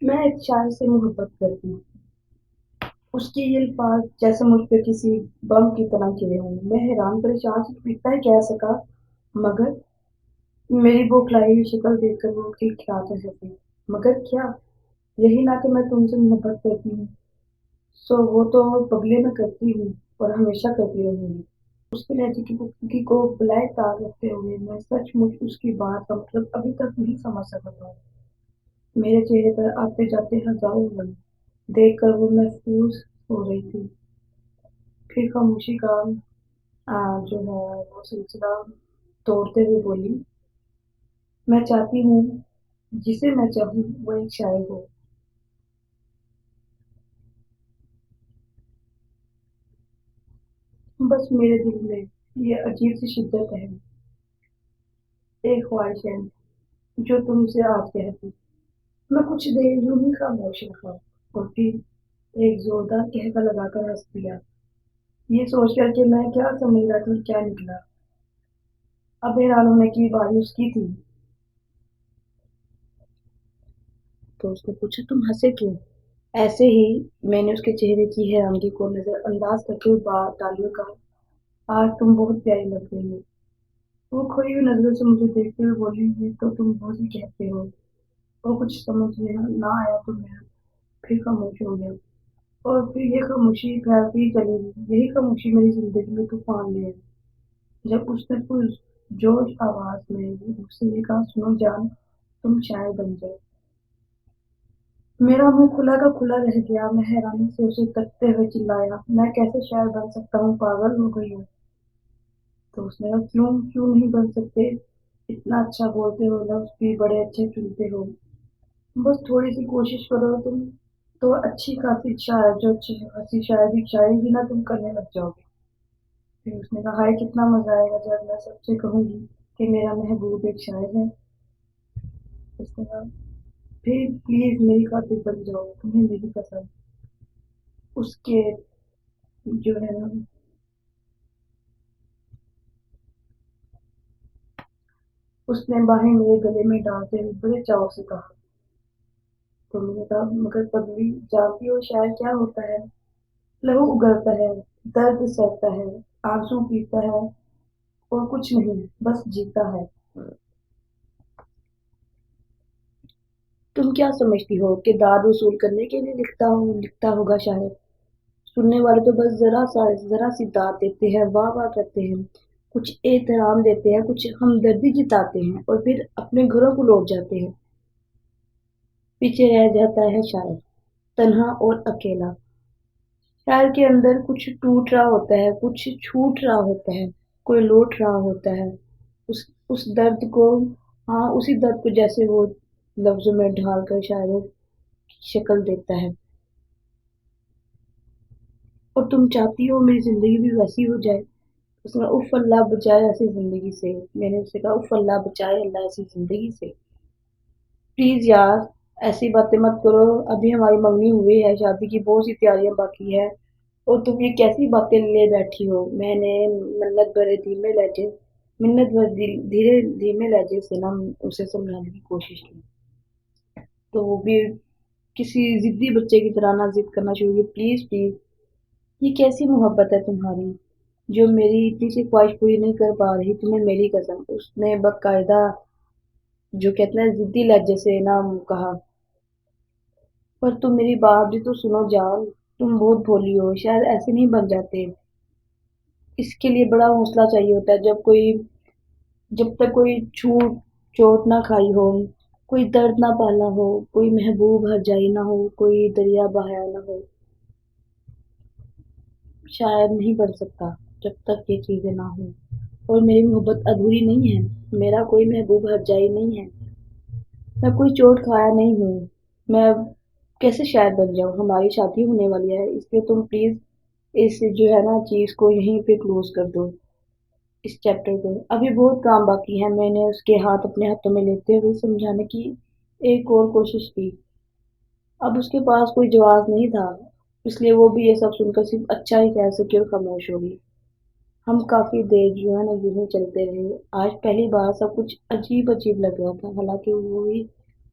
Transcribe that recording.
میں ایک شاعر سے محبت کرتی ہوں۔ اس کے یہ الفاظ جیسے مجھ پہ کسی بم کی طرح گرے ہوں۔ میں حیران پریشان سے اتنا ہی کہہ سکا، مگر میری بوکھلائی ہوئی شکل دیکھ کر وہ کھلکھلاتے ہنسی۔ مگر کیا یہی نہ کہ میں تم سے محبت کرتی ہوں؟ سو وہ تو بگلے میں کرتی ہوں اور ہمیشہ کرتی رہوں گی۔ اس کے لہجے کی پختگی کو بلائے تار رکھتے ہوئے میں سچ مچ اس کی بات کا مطلب ابھی تک نہیں سمجھ سکا تھا۔ میرے چہرے پر آتے جاتے ہزاروں رنگ دیکھ کر وہ محفوظ ہو رہی تھی۔ پھر خاموشی کا جو ہے وہ سلسلہ توڑتے ہوئے بولی، میں چاہتی ہوں جسے میں چاہوں وہ ایک شاعر ہو، بس میرے دل میں یہ عجیب سی شدت ہے، ایک خواہش ہے جو تم سے آج کہتی۔ میں کچھ دیر یوں ہی خاموش رہا اور پھر ایک زوردار قہقہ لگا کر ہنس دیا، یہ سوچ کر کہ میں کیا سمجھ رہا تھا اور کیا نکلا۔ اب حیران ہونے کی باری اس کی تھی۔ تو اس نے پوچھا، تم ہنسے کیوں؟ ایسے ہی، میں نے اس کے چہرے کی حیرانگی کو نظر انداز کرتے ہوئے بات ٹالیوں کا، آج تم بہت پیاری لگ رہی ہو۔ وہ کھوئی ہوئی نظروں سے مجھے دیکھتے ہوئے بولی، یہ تو تم بہت ہی کہتے ہو۔ اور کچھ سمجھ میں نہ آیا تو میں پھر خاموش ہو گیا، اور پھر یہ خاموشی پھیلتی ہی چلی گئی۔ یہی خاموشی میری زندگی میں طوفان لے آئی۔ جب اس نے کچھ جوش آواز میں مجھ سے یہ کہا، سنو جان، تم شاعر بن جاؤ۔ میرا منہ کھلا کا کھلا رہ گیا۔ میں حیرانی سے اسے تکتے ہوئے چلایا، میں کیسے شاعر بن سکتا ہوں؟ پاگل ہو گئی ہوں؟ تو اس نے کہا، کیوں کیوں نہیں بن سکتے؟ اتنا اچھا بولتے ہو، لفظ بھی بڑے اچھے چنتے ہو، بس تھوڑی سی کوشش کرو تم تو اچھی خاصی شاعر، جو اچھی خاصی شاعری بھی نہ تم کرنے لگ جاؤ گے۔ پھر اس نے کہا، ہائے کتنا مزہ آئے گا جب میں سب سے کہوں گی کہ میرا محبوب ایک شاعر ہے۔ اس نے کہا، پھر پلیز میری خاطر بن جاؤ، تمہیں میری قسم۔ اس کے جو ہے نا، اس نے باہیں میرے گلے میں ڈالتے ہوئے بڑے چاؤ سے کہا۔ تو میں نے کہا، مگر پگلی جانتی ہو شاعر کیا ہوتا ہے؟ لہو اگلتا ہے، درد سہتا ہے، آنسو پیتا ہے، اور کچھ نہیں، بس جیتا ہے۔ تم کیا سمجھتی ہو کہ داد وصول کرنے کے لیے لکھتا ہوگا شاعر؟ سننے والے تو بس ذرا سی داد دیتے ہیں، واہ واہ کرتے ہیں، کچھ احترام دیتے ہیں، کچھ ہمدردی جتاتے ہیں، اور پھر اپنے گھروں کو لوٹ جاتے ہیں۔ پیچھے رہ جاتا ہے شاعر، تنہا اور اکیلا۔ شاعر کے اندر کچھ ٹوٹ رہا ہوتا ہے، کچھ چھوٹ رہا ہوتا ہے، کوئی لوٹ رہا ہوتا ہے اس درد کو، ہاں اسی درد کو جیسے وہ لفظوں میں ڈھال کر شاعروں کی شکل دیتا ہے۔ اور تم چاہتی ہو میری زندگی بھی ویسی ہو جائے؟ اس نے کہا، اف اللہ بچائے ایسی زندگی سے۔ میں نے اس سے کہا، اف اللہ بچائے اللہ ایسی زندگی سے۔ پلیز یار، ایسی باتیں مت کرو، ابھی ہماری منگنی ہوئی ہے، شادی کی بہت سی تیاریاں باقی ہے، اور تم یہ کیسی باتیں لے بیٹھی ہو؟ میں نے منت بھرے دھیرے دھیمے لہجے سے نا اسے سمجھانے کی کوشش کی۔ تو وہ بھی کسی ضدی بچے کی طرح نہ ضد کرنا شروع کی، پلیز پلیز، یہ کیسی محبت ہے تمہاری جو میری اتنی سی خواہش پوری نہیں کر پا رہی؟ تمہیں میری قسم، اس نے باقاعدہ جو کہتے ہیں ضدی لہجے سے نا کہا، پر تم میری بات بھی تو سنو جان، تم بہت بھولی ہو، شاید ایسے نہیں بن جاتے، اس کے لیے بڑا حوصلہ چاہیے ہوتا ہے، جب تک کوئی چوٹ نہ کھائی ہو، کوئی درد نہ پالا ہو، کوئی محبوب ہر جائی نہ ہو، کوئی دریا بہایا نہ ہو، شاید نہیں بن سکتا جب تک یہ چیزیں نہ ہوں۔ اور میری محبت ادھوری نہیں ہے، میرا کوئی محبوب ہر جائی نہیں ہے، میں کوئی چوٹ کھایا نہیں ہوں، میں کیسے شاعر بن جاؤں؟ ہماری شادی ہونے والی ہے، اس لیے تم پلیز اس جو ہے نا چیز کو یہیں پہ کلوز کر دو، اس چیپٹر کو۔ ابھی بہت کام باقی ہے۔ میں نے اس کے ہاتھ اپنے ہاتھوں میں لیتے ہوئے سمجھانے کی ایک اور کوشش کی۔ اب اس کے پاس کوئی جواز نہیں تھا، اس لیے وہ بھی یہ سب سن کر صرف اچھا ہی کہہ سکی اور خاموش ہو گئی۔ ہم کافی دیر جو ہے نا یوں ہی چلتے رہے۔ آج پہلی بار سب کچھ عجیب عجیب لگ رہا تھا، حالانکہ وہی